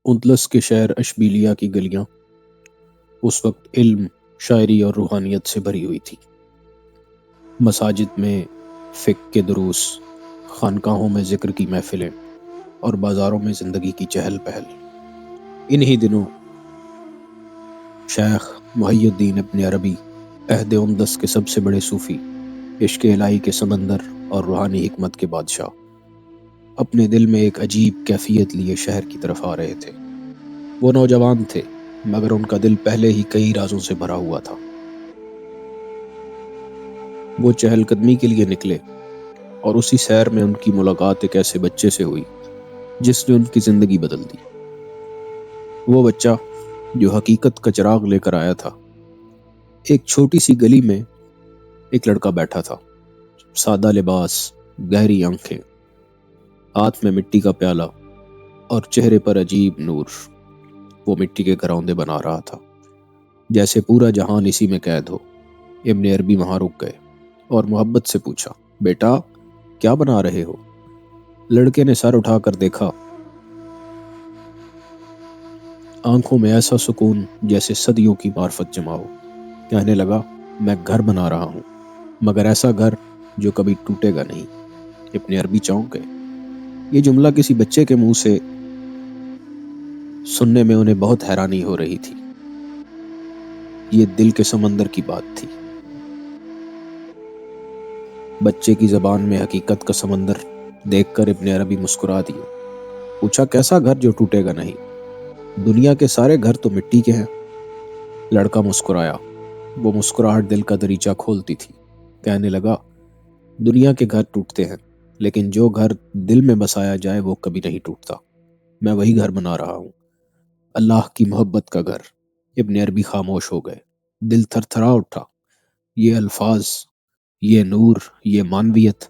اندلس کے شہر اشبیلیہ کی گلیاں اس وقت علم، شاعری اور روحانیت سے بھری ہوئی تھی۔ مساجد میں فقہ کے دروس، خانقاہوں میں ذکر کی محفلیں اور بازاروں میں زندگی کی چہل پہل۔ انہی دنوں شیخ محی الدین ابن عربی، عہد اندلس کے سب سے بڑے صوفی، عشق الہی کے سمندر اور روحانی حکمت کے بادشاہ، اپنے دل میں ایک عجیب کیفیت لیے شہر کی طرف آ رہے تھے۔ وہ نوجوان تھے مگر ان کا دل پہلے ہی کئی رازوں سے بھرا ہوا تھا۔ وہ چہل قدمی کے لیے نکلے اور اسی سیر میں ان کی ملاقات ایک ایسے بچے سے ہوئی جس نے ان کی زندگی بدل دی۔ وہ بچہ جو حقیقت کا چراغ لے کر آیا تھا۔ ایک چھوٹی سی گلی میں ایک لڑکا بیٹھا تھا، سادہ لباس، گہری آنکھیں، ہاتھ میں مٹی کا پیالہ اور چہرے پر عجیب نور۔ وہ مٹی کے گھروندے بنا رہا تھا، جیسے پورا جہان اسی میں قید ہو۔ ابن عربی وہاں رک گئے اور محبت سے پوچھا، بیٹا کیا بنا رہے ہو؟ لڑکے نے سر اٹھا کر دیکھا، آنکھوں میں ایسا سکون جیسے صدیوں کی معرفت جمع ہو۔ کہنے لگا، میں گھر بنا رہا ہوں، مگر ایسا گھر جو کبھی ٹوٹے گا نہیں۔ ابن عربی چونک گئے۔ یہ جملہ کسی بچے کے منہ سے سننے میں انہیں بہت حیرانی ہو رہی تھی۔ یہ دل کے سمندر کی بات تھی۔ بچے کی زبان میں حقیقت کا سمندر دیکھ کر ابن عربی مسکرا دیے۔ پوچھا، کیسا گھر جو ٹوٹے گا نہیں؟ دنیا کے سارے گھر تو مٹی کے ہیں۔ لڑکا مسکرایا۔ وہ مسکراہٹ دل کا دریچہ کھولتی تھی۔ کہنے لگا، دنیا کے گھر ٹوٹتے ہیں لیکن جو گھر دل میں بسایا جائے وہ کبھی نہیں ٹوٹتا۔ میں وہی گھر بنا رہا ہوں، اللہ کی محبت کا گھر۔ ابن عربی خاموش ہو گئے۔ دل تھر تھرا اٹھا۔ یہ الفاظ، یہ نور، یہ معنویت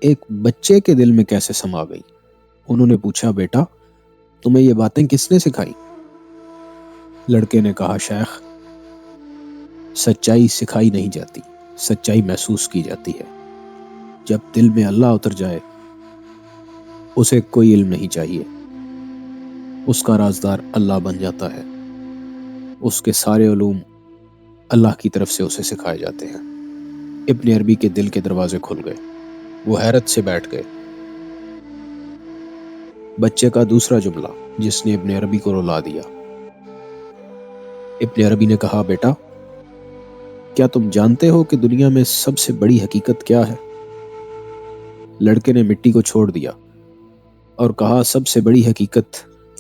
ایک بچے کے دل میں کیسے سما گئی؟ انہوں نے پوچھا، بیٹا تمہیں یہ باتیں کس نے سکھائی؟ لڑکے نے کہا، شیخ سچائی سکھائی نہیں جاتی، سچائی محسوس کی جاتی ہے۔ جب دل میں اللہ اتر جائے اسے کوئی علم نہیں چاہیے، اس کا رازدار اللہ بن جاتا ہے۔ اس کے سارے علوم اللہ کی طرف سے اسے سکھائے جاتے ہیں۔ ابن عربی کے دل کے دروازے کھل گئے۔ وہ حیرت سے بیٹھ گئے۔ بچے کا دوسرا جملہ جس نے ابن عربی کو رلا دیا۔ ابن عربی نے کہا، بیٹا کیا تم جانتے ہو کہ دنیا میں سب سے بڑی حقیقت کیا ہے؟ لڑکے نے مٹی کو چھوڑ دیا اور کہا، سب سے بڑی حقیقت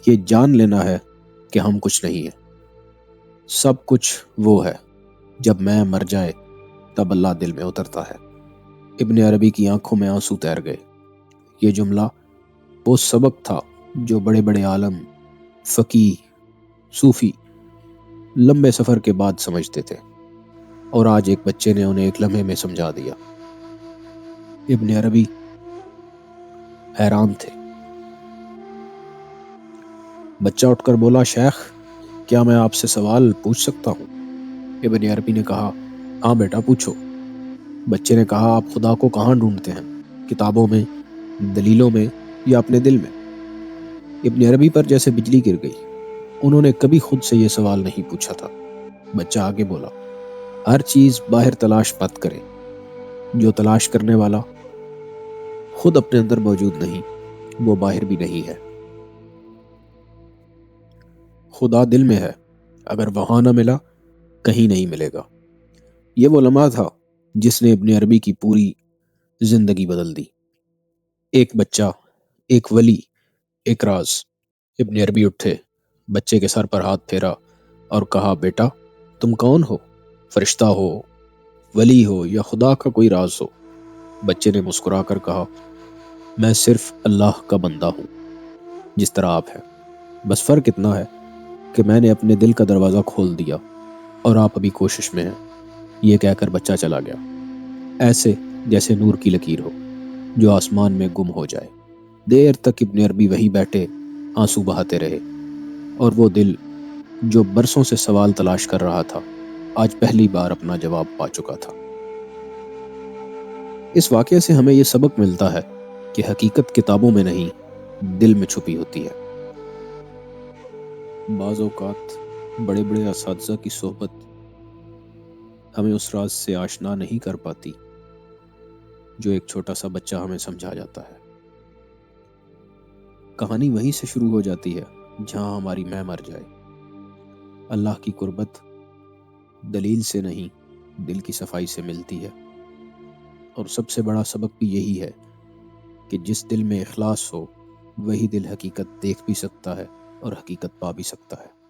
یہ جان لینا ہے کہ ہم کچھ نہیں ہیں۔ سب کچھ وہ ہے، جب میں مر جائے تب اللہ دل میں اترتا ہے۔ ابن عربی کی آنکھوں میں آنسو تیر گئے۔ یہ جملہ وہ سبق تھا جو بڑے بڑے عالم، فقیہ، صوفی لمبے سفر کے بعد سمجھتے تھے، اور آج ایک بچے نے انہیں ایک لمحے میں سمجھا دیا۔ ابن عربی حیران تھے۔ بچہ اٹھ کر بولا، شیخ کیا میں آپ سے سوال پوچھ سکتا ہوں؟ ابن عربی نے کہا، ہاں بیٹا پوچھو۔ بچے نے کہا، آپ خدا کو کہاں ڈھونڈتے ہیں؟ کتابوں میں، دلیلوں میں یا اپنے دل میں؟ ابن عربی پر جیسے بجلی گر گئی۔ انہوں نے کبھی خود سے یہ سوال نہیں پوچھا تھا۔ بچہ آگے بولا، ہر چیز باہر تلاش مت کرے، جو تلاش کرنے والا خود اپنے اندر موجود نہیں، وہ باہر بھی نہیں ہے۔ خدا دل میں ہے، اگر وہاں نہ ملا کہیں نہیں ملے گا۔ یہ وہ لمحہ تھا جس نے ابن عربی کی پوری زندگی بدل دی۔ ایک بچہ، ایک ولی، ایک راز۔ ابن عربی اٹھے، بچے کے سر پر ہاتھ پھیرا اور کہا، بیٹا تم کون ہو؟ فرشتہ ہو، ولی ہو یا خدا کا کوئی راز ہو؟ بچے نے مسکرا کر کہا، میں صرف اللہ کا بندہ ہوں، جس طرح آپ ہیں۔ بس فرق اتنا ہے کہ میں نے اپنے دل کا دروازہ کھول دیا اور آپ ابھی کوشش میں ہیں۔ یہ کہہ کر بچہ چلا گیا، ایسے جیسے نور کی لکیر ہو جو آسمان میں گم ہو جائے۔ دیر تک ابن عربی وہیں بیٹھے آنسو بہاتے رہے، اور وہ دل جو برسوں سے سوال تلاش کر رہا تھا آج پہلی بار اپنا جواب پا چکا تھا۔ اس واقعے سے ہمیں یہ سبق ملتا ہے کہ حقیقت کتابوں میں نہیں، دل میں چھپی ہوتی ہے۔ بعض اوقات بڑے بڑے اساتذہ کی صحبت ہمیں اس راز سے آشنا نہیں کر پاتی جو ایک چھوٹا سا بچہ ہمیں سمجھا جاتا ہے۔ کہانی وہیں سے شروع ہو جاتی ہے جہاں ہماری میں مر جائے۔ اللہ کی قربت دلیل سے نہیں، دل کی صفائی سے ملتی ہے، اور سب سے بڑا سبق بھی یہی ہے کہ جس دل میں اخلاص ہو وہی دل حقیقت دیکھ بھی سکتا ہے اور حقیقت پا بھی سکتا ہے۔